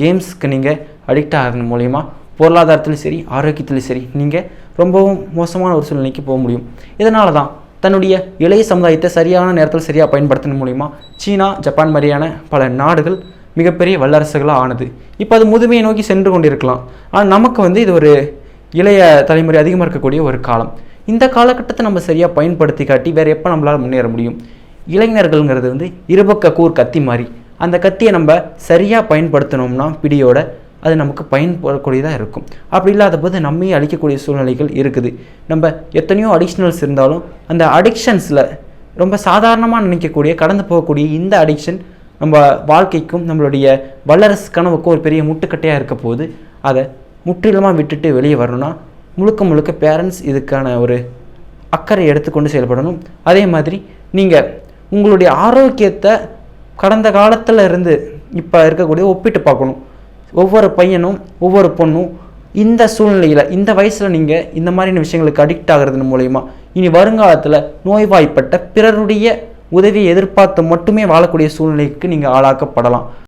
கேம்ஸ்க்கு நீங்கள் அடிக்ட் ஆகிறது மூலயமா பொருளாதாரத்திலும் சரி ஆரோக்கியத்திலும் சரி நீங்கள் ரொம்பவும் மோசமான ஒரு சூழ்நிலைக்கு போக முடியும். இதனால தான் தன்னுடைய இளைய சமுதாயத்தை சரியான நேரத்தில் சரியாக பயன்படுத்துறது மூலிமா சீனா, ஜப்பான் மாதிரியான பல நாடுகள் மிகப்பெரிய வல்லரசுகளாக ஆனது. இப்போ அது முதுமையை நோக்கி சென்று கொண்டிருக்கலாம். ஆனால் நமக்கு இது ஒரு இளைய தலைமுறை அதிகமாக இருக்கக்கூடிய ஒரு காலம். இந்த காலகட்டத்தை நம்ம சரியாக பயன்படுத்தி காட்டி வேறு எப்போ நம்மளால் முன்னேற முடியும்? இளைஞர்கள்ங்கிறது இருபக்க கூர் கத்தி மாதிரி. அந்த கத்தியை நம்ம சரியாக பயன்படுத்தினோம்னா பிடியோட அது நமக்கு பயன்படக்கூடியதாக இருக்கும். அப்படி இல்லாத போது நம்மையே அழிக்கக்கூடிய சூழ்நிலைகள் இருக்குது. நம்ம எத்தனையோ அடிக்ஷனல்ஸ் இருந்தாலும் அந்த அடிக்ஷன்ஸில் ரொம்ப சாதாரணமாக நினைக்கக்கூடிய கடந்து போகக்கூடிய இந்த அடிக்ஷன் நம்ம வாழ்க்கைக்கும் நம்மளுடைய வல்லரசு கனவுக்கும் ஒரு பெரிய முட்டுக்கட்டையாக இருக்க போது அதை முற்றிலுமாக விட்டுட்டு வெளியே வரணும்னா முழுக்க பேரண்ட்ஸ் இதுக்கான ஒரு அக்கறை எடுத்துக்கொண்டு செயல்படணும். அதே மாதிரி நீங்கள் உங்களுடைய ஆரோக்கியத்தை கடந்த காலத்தில் இருந்து இப்போ இருக்கக்கூடிய ஒப்பிட்டு பார்க்கணும். ஒவ்வொரு பையனும் ஒவ்வொரு பொண்ணும் இந்த சூழ்நிலையில் இந்த வயசில் நீங்கள் இந்த மாதிரியான விஷயங்களுக்கு அடிக்ட் ஆகிறது மூலயமா இனி வருங்காலத்தில் நோய்வாய்ப்பட்ட பிறருடைய உதவியை எதிர்பார்த்து மட்டுமே வாழக்கூடிய சூழ்நிலைக்கு நீங்கள் ஆளாக்கப்படலாம்.